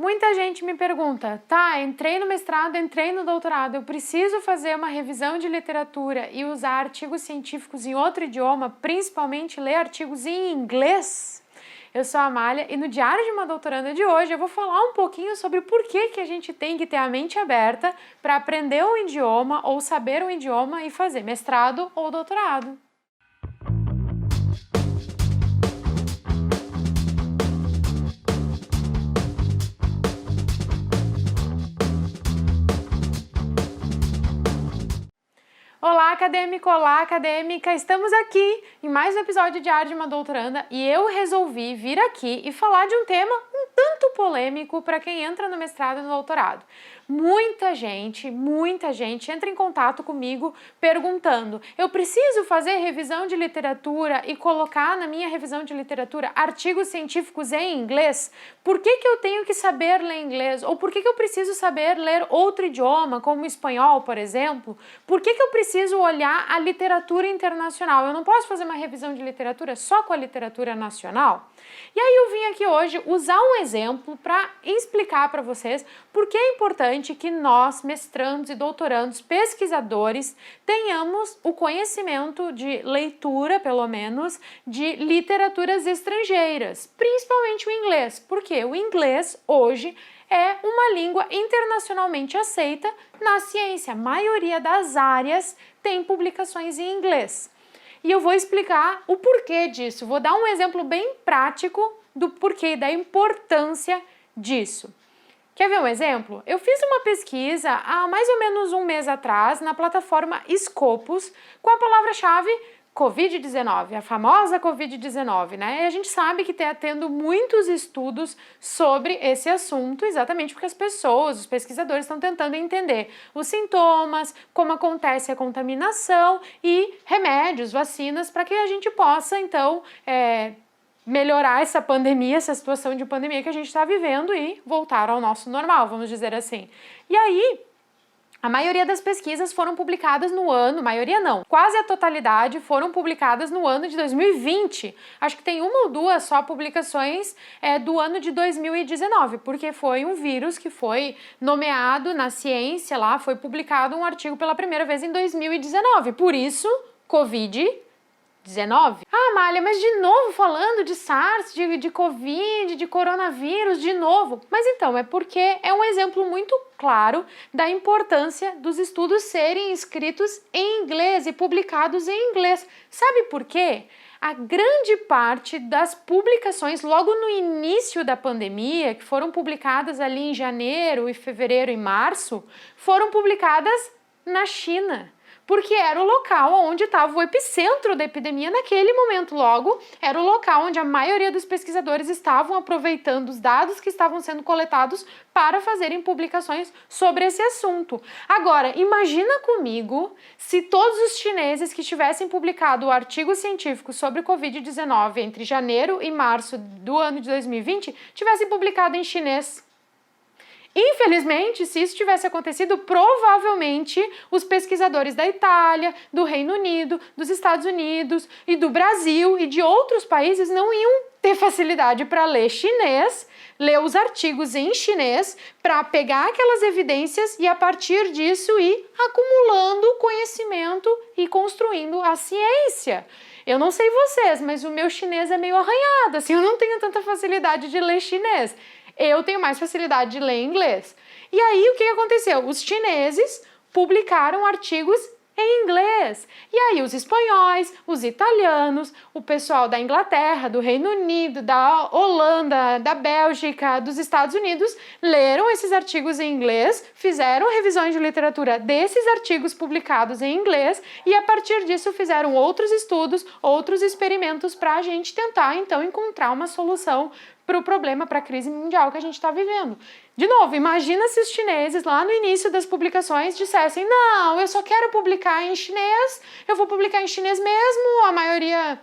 Muita gente me pergunta, tá, entrei no mestrado, entrei no doutorado, eu preciso fazer uma revisão de literatura e usar artigos científicos em outro idioma, principalmente ler artigos em inglês? Eu sou a Amália e no Diário de uma Doutoranda de hoje eu vou falar um pouquinho sobre por que a gente tem que ter a mente aberta para aprender um idioma ou saber um idioma e fazer mestrado ou doutorado. Olá, acadêmico! Olá, acadêmica! Estamos aqui em mais um episódio de Diário de uma Doutoranda e eu resolvi vir aqui e falar de um tema um tanto polêmico para quem entra no mestrado e no doutorado. Muita gente entra em contato comigo perguntando: eu preciso fazer revisão de literatura e colocar na minha revisão de literatura artigos científicos em inglês? Por que eu tenho que saber ler inglês? Ou por que eu preciso saber ler outro idioma, como o espanhol, por exemplo? Por que eu preciso olhar a literatura internacional? Eu não posso fazer uma revisão de literatura só com a literatura nacional? E aí eu vim aqui hoje usar um exemplo para explicar para vocês por que é importante que nós, mestrandos e doutorandos, pesquisadores, tenhamos o conhecimento de leitura, pelo menos, de literaturas estrangeiras, principalmente o inglês, porque o inglês hoje é uma língua internacionalmente aceita na ciência. A maioria das áreas tem publicações em inglês. E eu vou explicar o porquê disso. Vou dar um exemplo bem prático do porquê, da importância disso. Quer ver um exemplo? Eu fiz uma pesquisa há mais ou menos um mês atrás na plataforma Scopus com a palavra-chave Covid-19, a famosa Covid-19, né? E a gente sabe que está tendo muitos estudos sobre esse assunto, exatamente porque as pessoas, os pesquisadores estão tentando entender os sintomas, como acontece a contaminação e remédios, vacinas, para que a gente possa, então, melhorar essa pandemia, essa situação de pandemia que a gente está vivendo e voltar ao nosso normal, vamos dizer assim. E aí, a maioria das pesquisas foram publicadas no ano, maioria não, quase a totalidade foram publicadas no ano de 2020. Acho que tem uma ou duas só publicações do ano de 2019, porque foi um vírus que foi nomeado na ciência lá, foi publicado um artigo pela primeira vez em 2019, por isso, Covid-19. Ah, Amália, mas de novo falando de SARS, de Covid, de coronavírus, de novo. Mas então, é porque é um exemplo muito claro da importância dos estudos serem escritos em inglês e publicados em inglês. Sabe por quê? A grande parte das publicações logo no início da pandemia, que foram publicadas ali em janeiro e fevereiro e março, foram publicadas na China. Porque era o local onde estava o epicentro da epidemia naquele momento. Logo, era o local onde a maioria dos pesquisadores estavam aproveitando os dados que estavam sendo coletados para fazerem publicações sobre esse assunto. Agora, imagina comigo se todos os chineses que tivessem publicado o artigo científico sobre Covid-19 entre janeiro e março do ano de 2020 tivessem publicado em chinês. Infelizmente, se isso tivesse acontecido, provavelmente os pesquisadores da Itália, do Reino Unido, dos Estados Unidos e do Brasil e de outros países não iam ter facilidade para ler chinês, ler os artigos em chinês, para pegar aquelas evidências e a partir disso ir acumulando conhecimento e construindo a ciência. Eu não sei vocês, mas o meu chinês é meio arranhado, assim, eu não tenho tanta facilidade de ler chinês. Eu tenho mais facilidade de ler inglês. E aí, o que aconteceu? Os chineses publicaram artigos em inglês. E aí, os espanhóis, os italianos, o pessoal da Inglaterra, do Reino Unido, da Holanda, da Bélgica, dos Estados Unidos, leram esses artigos em inglês, fizeram revisões de literatura desses artigos publicados em inglês e, a partir disso, fizeram outros estudos, outros experimentos para a gente tentar, então, encontrar uma solução para o problema, para a crise mundial que a gente está vivendo. De novo, imagina se os chineses lá no início das publicações dissessem: não, eu só quero publicar em chinês, eu vou publicar em chinês mesmo, a maioria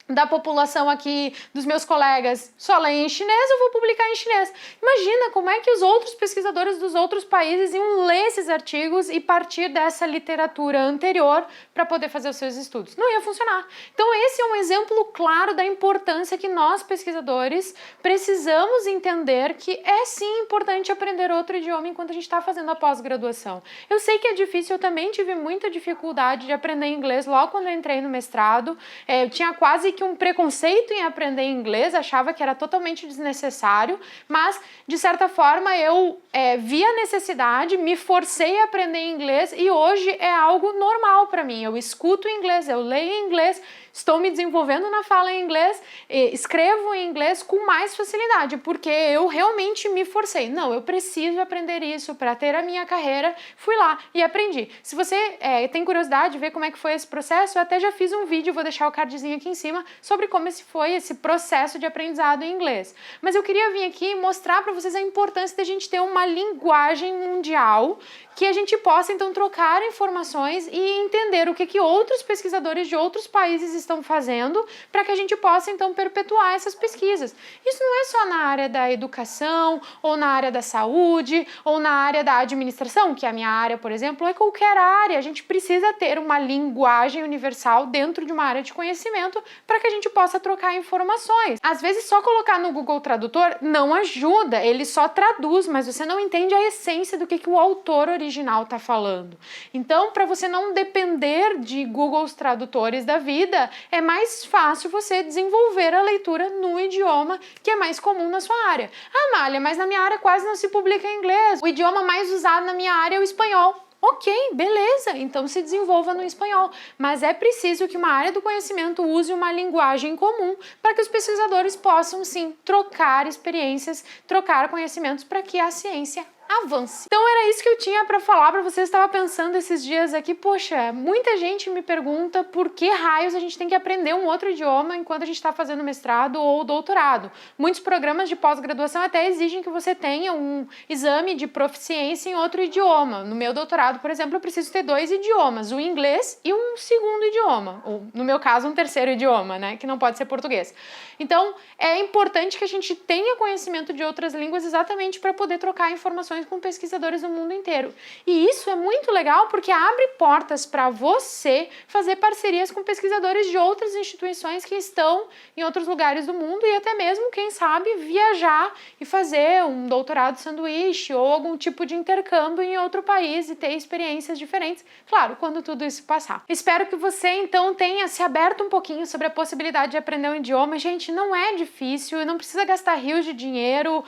da população aqui, dos meus colegas, só lê em chinês, eu vou publicar em chinês. Imagina como é que os outros pesquisadores dos outros países iam ler esses artigos e partir dessa literatura anterior para poder fazer os seus estudos. Não ia funcionar. Então esse é um exemplo claro da importância que nós, pesquisadores, precisamos entender que é sim importante aprender outro idioma enquanto a gente está fazendo a pós-graduação. Eu sei que é difícil, eu também tive muita dificuldade de aprender inglês logo quando eu entrei no mestrado. Eu tinha quase que um preconceito em aprender inglês, achava que era totalmente desnecessário, mas de certa forma eu vi a necessidade, me forcei a aprender inglês e hoje é algo normal para mim. Eu escuto inglês, eu leio inglês, estou me desenvolvendo na fala em inglês, escrevo em inglês com mais facilidade, porque eu realmente me forcei. Não, eu preciso aprender isso para ter a minha carreira. Fui lá e aprendi. Se você tem curiosidade de ver como é que foi esse processo, eu até já fiz um vídeo, vou deixar o cardzinho aqui em cima, sobre como foi esse processo de aprendizado em inglês. Mas eu queria vir aqui mostrar para vocês a importância de a gente ter uma linguagem mundial que a gente possa então trocar informações e entender o que outros pesquisadores de outros países estão fazendo para que a gente possa então perpetuar essas pesquisas. Isso não é só na área da educação, ou na área da saúde, ou na área da administração, que é a minha área, por exemplo, é qualquer área. A gente precisa ter uma linguagem universal dentro de uma área de conhecimento para que a gente possa trocar informações. Às vezes só colocar no Google Tradutor não ajuda, ele só traduz, mas você não entende a essência do que o autor original está falando. Então, para você não depender de Google Tradutores da vida, é mais fácil você desenvolver a leitura no idioma que é mais comum na sua área. Ah, Amália, mas na minha área quase não se publica em inglês. O idioma mais usado na minha área é o espanhol. Ok, beleza, então se desenvolva no espanhol, mas é preciso que uma área do conhecimento use uma linguagem comum para que os pesquisadores possam sim trocar experiências, trocar conhecimentos para que a ciência avance. Então era isso que eu tinha para falar para vocês. Estava pensando esses dias aqui, poxa, muita gente me pergunta por que raios a gente tem que aprender um outro idioma enquanto a gente está fazendo mestrado ou doutorado. Muitos programas de pós-graduação até exigem que você tenha um exame de proficiência em outro idioma. No meu doutorado, por exemplo, eu preciso ter 2 idiomas, o inglês e um segundo idioma, ou no meu caso um terceiro idioma, né, que não pode ser português. Então é importante que a gente tenha conhecimento de outras línguas exatamente para poder trocar informações com pesquisadores do mundo inteiro. E isso é muito legal porque abre portas para você fazer parcerias com pesquisadores de outras instituições que estão em outros lugares do mundo e até mesmo, quem sabe, viajar e fazer um doutorado sanduíche ou algum tipo de intercâmbio em outro país e ter experiências diferentes, claro, quando tudo isso passar. Espero que você, então, tenha se aberto um pouquinho sobre a possibilidade de aprender um idioma. Gente, não é difícil, não precisa gastar rios de dinheiro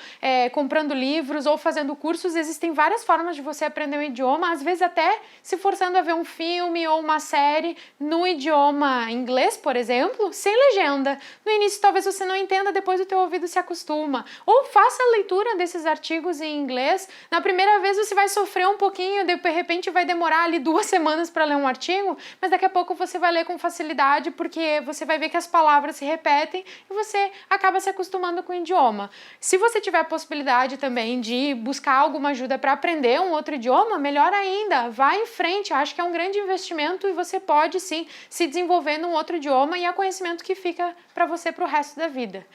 comprando livros ou fazendo cursos. Existem várias formas de você aprender um idioma, às vezes até se forçando a ver um filme ou uma série no idioma inglês, por exemplo, sem legenda. No início talvez você não entenda, depois o teu ouvido se acostuma. Ou faça a leitura desses artigos em inglês. Na primeira vez você vai sofrer um pouquinho, de repente vai demorar ali 2 semanas para ler um artigo, mas daqui a pouco você vai ler com facilidade porque você vai ver que as palavras se repetem e você acaba se acostumando com o idioma. Se você tiver a possibilidade também de buscar alguma ajuda para aprender um outro idioma, melhor ainda, vá em frente. Eu acho que é um grande investimento e você pode sim se desenvolver num outro idioma e é conhecimento que fica para você para o resto da vida.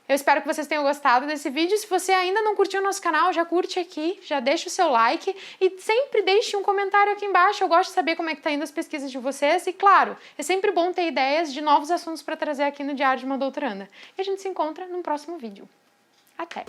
Eu espero que vocês tenham gostado desse vídeo. Se você ainda não curtiu o nosso canal, já curte aqui, já deixa o seu like e sempre deixe um comentário aqui embaixo. Eu gosto de saber como é que tá indo as pesquisas de vocês e, claro, é sempre bom ter ideias de novos assuntos para trazer aqui no Diário de uma Doutoranda. E a gente se encontra no próximo vídeo. Até!